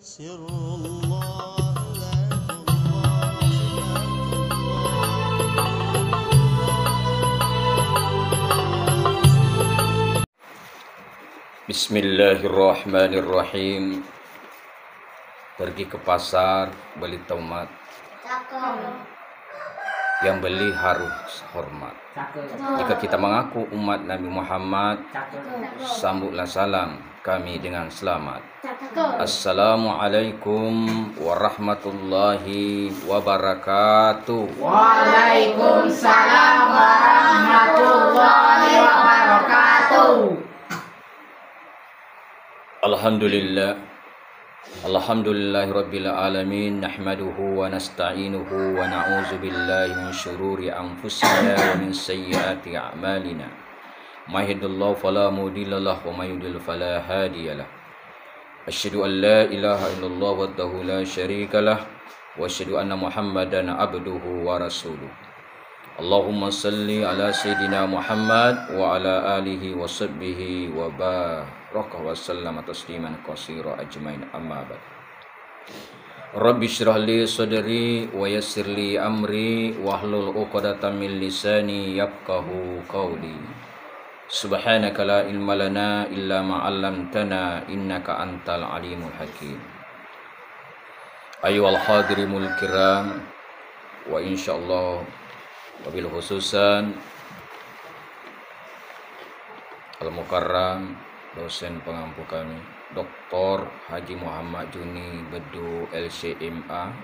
سر الله ذات الله صفات الله. Bismillahirrahmanirrahim. Pergi ke pasar beli tomat. Yang beli harus hormat. Jika kita mengaku umat Nabi Muhammad, sambutlah salam kami dengan selamat. Assalamualaikum warahmatullahi wabarakatuh. Waalaikumsalam warahmatullahi wabarakatuh. Alhamdulillahirabbil alamin, nahmaduhu wa nasta'inuhu wa na'udzu billahi min syururi anfusina wa min sayyiati a'malina. May yahdihillahu fala mudilla lahu wa may yudlil fala hadiyalah. Asyhadu an la ilaha illallah wahdahu la syarikalah wa asyhadu anna Muhammadan abduhu wa rasuluh. Allahumma salli ala sayyidina Muhammad wa ala alihi wa sahbihi wa baraka wa sallama tasliman katsira ajmain, amma ba'd. Rabbi shrah li sadri wa yassir li amri wahlul 'uqdatam min lisani yafqahu qawli. Subhanaka la ilma lana illa ma 'allamtana innaka antal alimul hakim. Ayyuhal hadirimul kiram, wa insyaallah wabil khususan Al-Mukarram dosen pengampu kami Dr. Haji Muhammad Juni Bedu LCMA,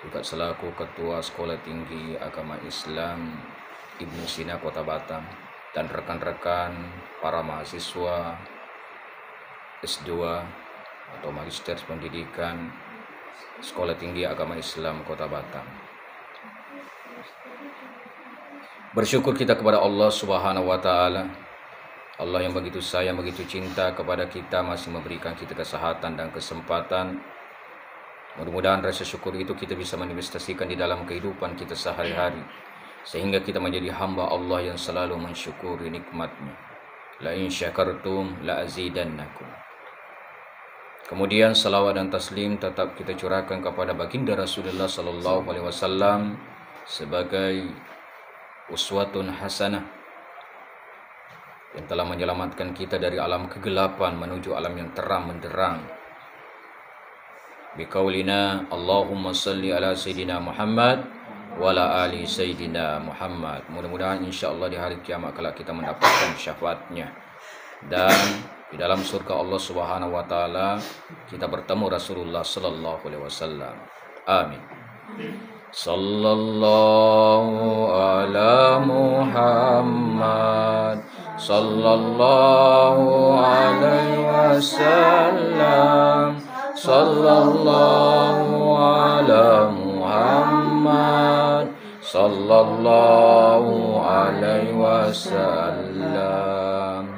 juga selaku Ketua Sekolah Tinggi Agama Islam Ibnu Sina Kota Batam, dan rekan-rekan para mahasiswa S2 atau Magister Pendidikan Sekolah Tinggi Agama Islam Kota Batam. Bersyukur kita kepada Allah Subhanahu wa taala. Allah yang begitu sayang, begitu cinta kepada kita, masih memberikan kita kesehatan dan kesempatan. Mudah-mudahan rasa syukur itu kita bisa manifestasikan di dalam kehidupan kita sehari-hari, sehingga kita menjadi hamba Allah yang selalu mensyukuri nikmat-Nya. La in syakartum la azidannakum. Kemudian salawat dan taslim tetap kita curahkan kepada baginda Rasulullah sallallahu alaihi wasallam sebagai uswatun hasanah yang telah menyelamatkan kita dari alam kegelapan menuju alam yang terang menderang. Biqaulina Allahumma salli ala sayyidina Muhammad wa ala ali sayyidina Muhammad. Mudah-mudahan insyaallah di hari kiamat kelak kita mendapatkan syafaatnya, dan di dalam surga Allah Subhanahu wa taala kita bertemu Rasulullah sallallahu alaihi wasallam. Amin. Sallallahu ala Muhammad, sallallahu alaihi wasallam, sallallahu ala Muhammad, sallallahu alaihi wasallam.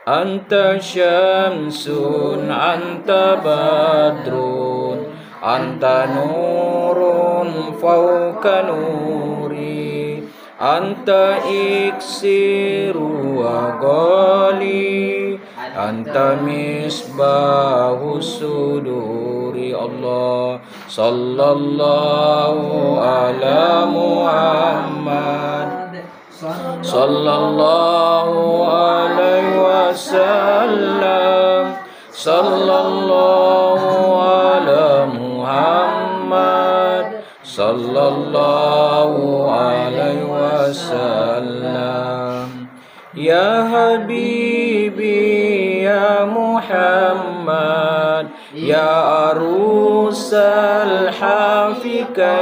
Anta syamsun, anta badrun, anta nurun fauka nuri, anta iksiru wa ghali, anta misbahu suduri. Allah sallallahu ala Muhammad, sallallahu alaihi wasallam, sallallahu ala Muhammad, sallallahu alaihi wasallam. Ya Habibi ya Muhammad, ya arusal hafikaini,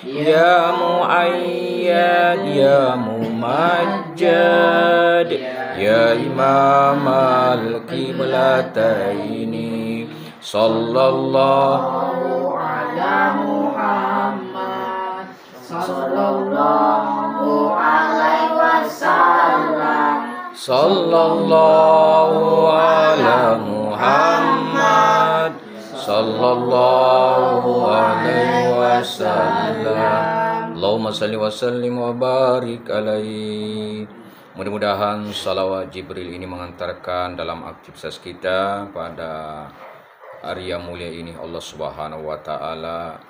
ya muayyad ya mumajjad, ya imam al-qiblataini. Sallallahu ala Muhammad, sallallahu alaihi wasallam, sallallahu ala Muhammad, sallallahu alaihi wasallam. Allahumma salli wa sallim wa barik alaihi. Mudah-mudahan salawat Jibril ini mengantarkan dalam aktivitas kita pada hari yang mulia ini Allah Subhanahu wa taala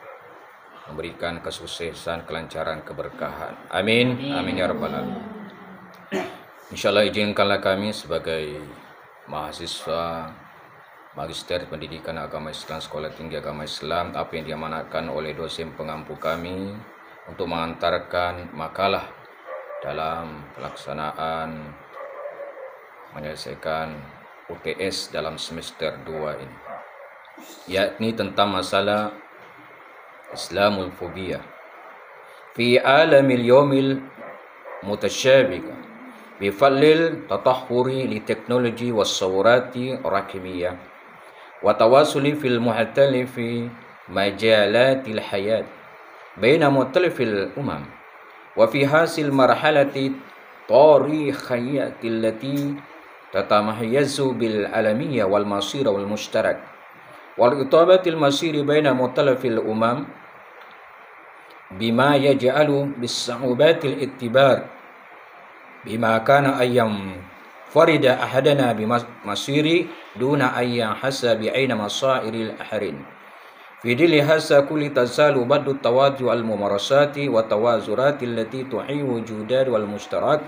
memberikan kesuksesan, kelancaran, keberkahan. Amin. Amin ya rabbal alamin. Insyaallah izinkanlah kami sebagai mahasiswa Magister Pendidikan Agama Islam Sekolah Tinggi Agama Islam apa yang diamanatkan oleh dosen pengampu kami untuk mengantarkan makalah dalam pelaksanaan menyelesaikan UTS dalam semester 2 ini, yakni tentang masalah Islamul Fobia fi alamil yawmil mutasyabika bi fadlil tatahhuri li teknologi was sawrati rakimiyah wa tawasuli fil muhtalifi majalatil hayat baina mukhtalifil umam wa fi hasil marhalati tarikhiyati allati tatamahayyazu bil alamiyya wal masir wal mushtarak wal itabatil masir baina mukhtalifil umam bima yaj'alu bis sa'ubatil ittibar bima kana ayyam farida ahadana bi masiri duna ayyan hasabi aina masairil ahrin fi dili hasa kulli tasalu baddu tawadu al mumarasati wa tawazurati allati tu'i wujudat wal mushtarak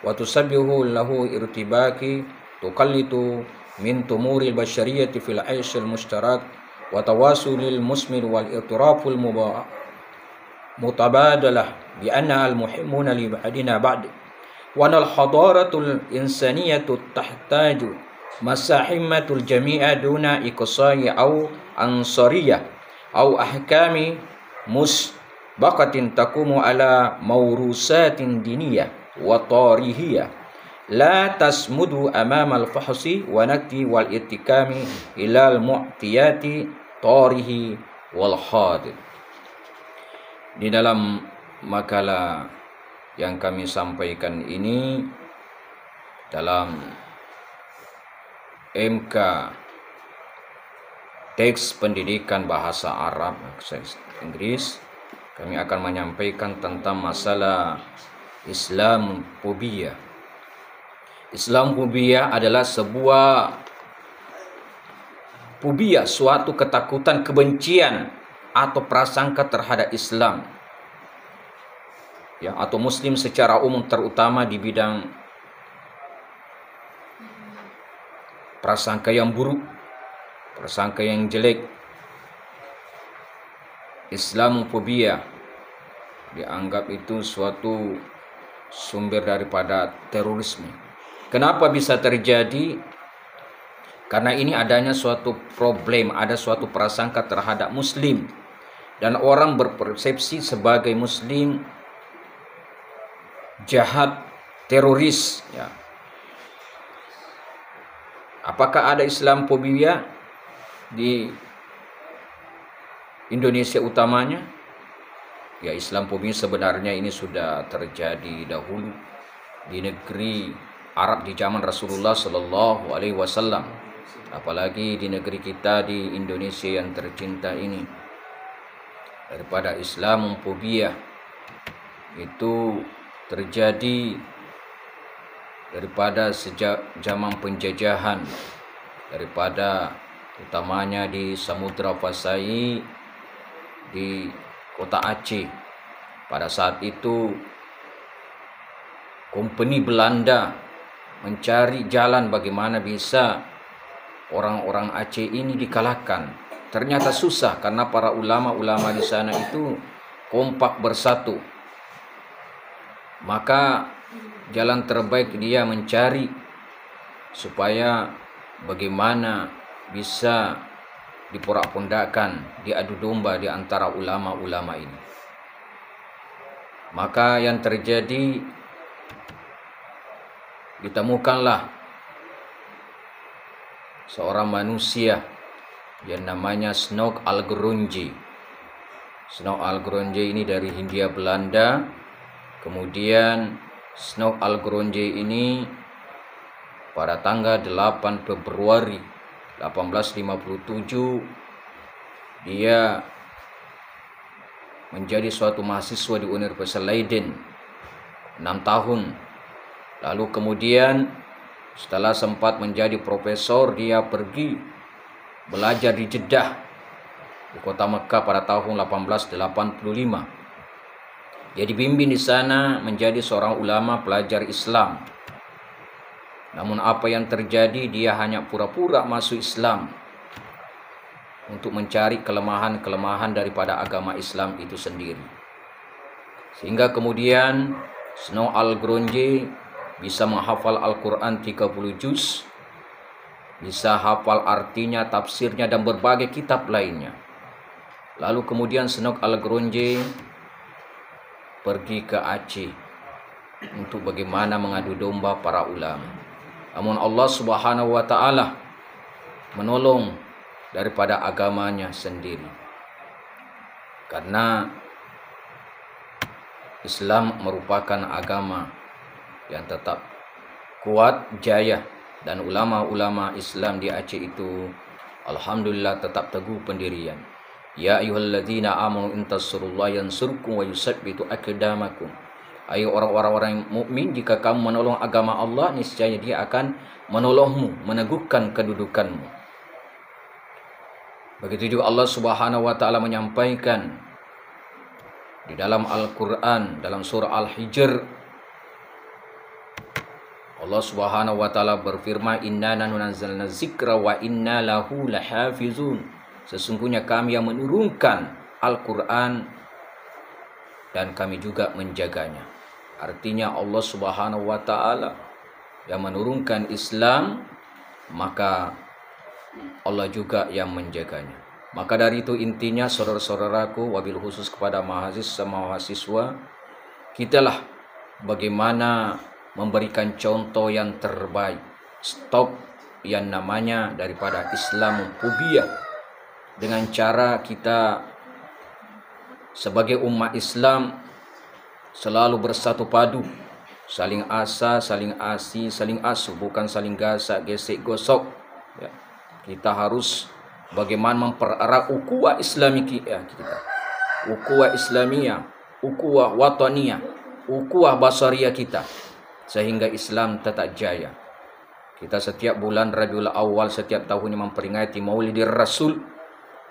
wa tusabbihu lahu irtibaki tuqallitu min tumuril bashariyati fil aish al mushtarak wa tawasulil musmir wal itiraful mutabadalah bi anna al muhimmuna li ba'dina ba'd wa al hadaratul insaniyatu tahtaju masahimmatul jami'a duna iqsai au ansariyah au ahkami musbaqatin takumu ala mawrusatin diniyah wa tarihiyah la tasmudu amama al fahsi wa nakti wal ittikami ila al mu'tiyati tarihi wal hadir. Di dalam makalah yang kami sampaikan ini dalam MK Teks Pendidikan Bahasa Arab Inggris, kami akan menyampaikan tentang masalah Islamofobia. Islamofobia adalah sebuah fobia, suatu ketakutan, kebencian atau prasangka terhadap Islam, ya, atau Muslim secara umum, terutama di bidang prasangka yang buruk, prasangka yang jelek. Islamofobia dianggap itu suatu sumber daripada terorisme. Kenapa bisa terjadi? Karena ini adanya suatu problem, ada suatu prasangka terhadap Muslim, dan orang berpersepsi sebagai Muslim jahat, teroris, ya. Apakah ada Islamofobia di Indonesia utamanya? Ya, Islamofobia sebenarnya ini sudah terjadi dahulu di negeri Arab di zaman Rasulullah Sallallahu Alaihi Wasallam, apalagi di negeri kita di Indonesia yang tercinta ini. Daripada Islamofobia itu terjadi daripada sejak zaman penjajahan, daripada utamanya di Samudra Pasai di kota Aceh. Pada saat itu kompeni Belanda mencari jalan bagaimana bisa orang-orang Aceh ini dikalahkan. Ternyata susah karena para ulama-ulama di sana itu kompak bersatu. Maka jalan terbaik dia mencari supaya bagaimana bisa diporak-pondakan, diadu domba di antara ulama-ulama ini. Maka yang terjadi, ditemukanlah seorang manusia yang namanya Snoek Algronje. Snoek Algronje ini dari Hindia Belanda. Kemudian Snoek Algronje ini pada tanggal 8 Februari 1857 dia menjadi suatu mahasiswa di Universitas Leiden 6 tahun. Lalu kemudian setelah sempat menjadi profesor, dia pergi belajar di Jeddah, di kota Mekah pada tahun 1885. Dia dibimbing di sana menjadi seorang ulama pelajar Islam. Namun apa yang terjadi, dia hanya pura-pura masuk Islam untuk mencari kelemahan-kelemahan daripada agama Islam itu sendiri. Sehingga kemudian Snow Al-Gronje bisa menghafal Al-Quran 30 juz, bisa hafal artinya, tafsirnya, dan berbagai kitab lainnya. Lalu kemudian Snow Al-Gronje pergi ke Aceh untuk bagaimana mengadu domba para ulama. Namun Allah Subhanahu wa taala menolong daripada agamanya sendiri. Karena Islam merupakan agama yang tetap kuat, jaya, dan ulama-ulama Islam di Aceh itu alhamdulillah tetap teguh pendirian. Ya ayyuhalladzina amanu in tansurullaha yansurkum wa yusabbitu aqdamakum. Ayo orang-orang mukmin, jika kamu menolong agama Allah, niscaya Dia akan menolongmu, meneguhkan kedudukanmu. Begitu juga Allah Subhanahu wa taala menyampaikan di dalam Al-Qur'an, dalam surah Al-Hijr, Allah Subhanahu wa taala berfirman, "Inna nazzalna dzikra wa inna lahu lahafizun." Sesungguhnya kami yang menurunkan Al-Quran dan kami juga menjaganya. Artinya Allah Subhanahu wa taala yang menurunkan Islam, maka Allah juga yang menjaganya. Maka dari itu intinya, saudara-saudaraku, wabil khusus kepada mahasiswa, kitalah bagaimana memberikan contoh yang terbaik. Stop yang namanya daripada Islamophobia, dengan cara kita sebagai umat Islam selalu bersatu padu, saling asa, saling asi, saling asuh, bukan saling gasak, gesek, gosok. Ya. Kita harus bagaimana mempererat ukhuwah Islamiyah kita, ukhuwah Islamiyah, ukhuwah wataniyah, ukhuwah basariyah kita, sehingga Islam tetap jaya. Kita setiap bulan Rabiul Awal setiap tahunnya memperingati Maulidir Rasul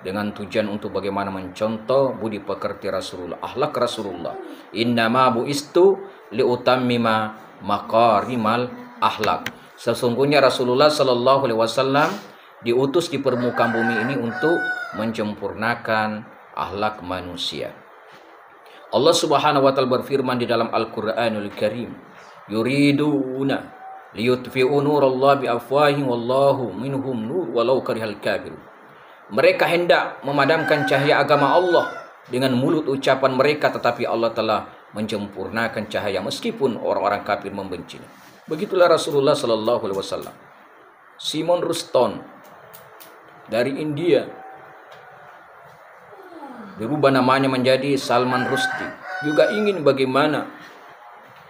dengan tujuan untuk bagaimana mencontoh budi pekerti Rasulullah, akhlak Rasulullah. Innama bu'istu liutammima makarimal akhlak. Sesungguhnya Rasulullah sallallahu alaihi wasallam diutus di permukaan bumi ini untuk menyempurnakan akhlak manusia. Allah Subhanahu wa taala berfirman di dalam Al-Qur'anul Karim, yuriduna liyutfi'u nurallahi biafwahihim wallahu minhum nur walau karihal kafirun. Mereka hendak memadamkan cahaya agama Allah dengan mulut ucapan mereka, tetapi Allah telah menyempurnakan cahaya meskipun orang-orang kafir membencinya. Begitulah Rasulullah sallallahu alaihi wasallam. Simon Ruston dari India dirubah namanya menjadi Salman Rushdie, juga ingin bagaimana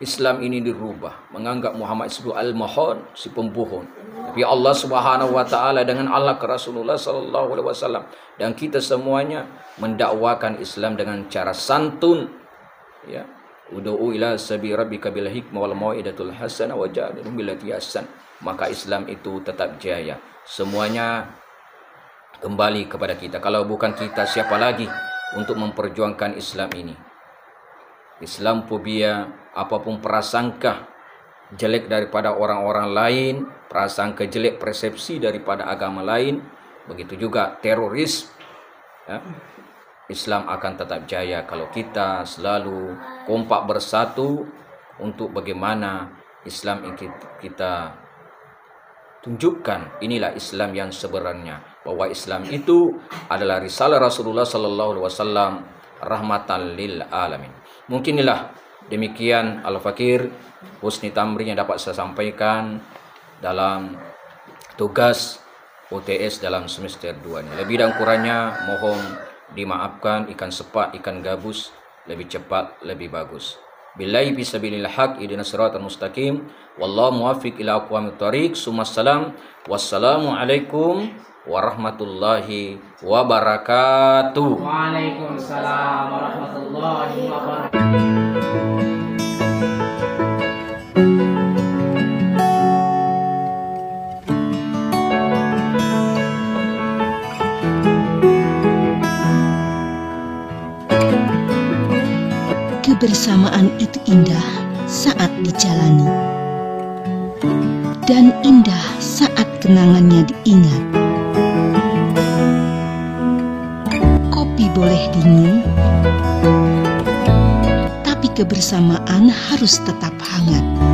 Islam ini dirubah, menganggap Muhammad itu al-mahon, si pembohong. Tapi Allah Subhanahu wa taala dengan Allah ke Rasulullah sallallahu alaihi wasallam dan kita semuanya mendakwakan Islam dengan cara santun, ya. Ud'u ila sabi rabbika bil hikmah wal mau'idatul hasanah wajadilhum billati ahsan. Maka Islam itu tetap jaya. Semuanya kembali kepada kita. Kalau bukan kita, siapa lagi untuk memperjuangkan Islam ini? Islamophobia, apapun prasangka jelek daripada orang-orang lain, prasangka jelek persepsi daripada agama lain, begitu juga teroris, ya, Islam akan tetap jaya kalau kita selalu kompak bersatu untuk bagaimana Islam yang kita tunjukkan. Inilah Islam yang sebenarnya, bahwa Islam itu adalah risalah Rasulullah sallallahu alaihi wasallam, rahmatan lil alamin. Mungkin inilah demikian Al-Fakir Husni Tamrin yang dapat saya sampaikan dalam tugas UTS dalam semester 2 ini. Lebih dan kurangnya mohon dimaafkan. Ikan sepat, ikan gabus, lebih cepat, lebih bagus. Billahi bisabilil haq ihdinas siratal mustaqim wallahu muwaffiq ila aqwamit thoriq. Summassalam. Wassalamualaikum warahmatullahi wabarakatuh. Waalaikumsalam warahmatullahi wabarakatuh. Kebersamaan itu indah saat dijalani, dan indah saat kenangannya diingat. Kopi boleh dingin, tapi kebersamaan harus tetap hangat.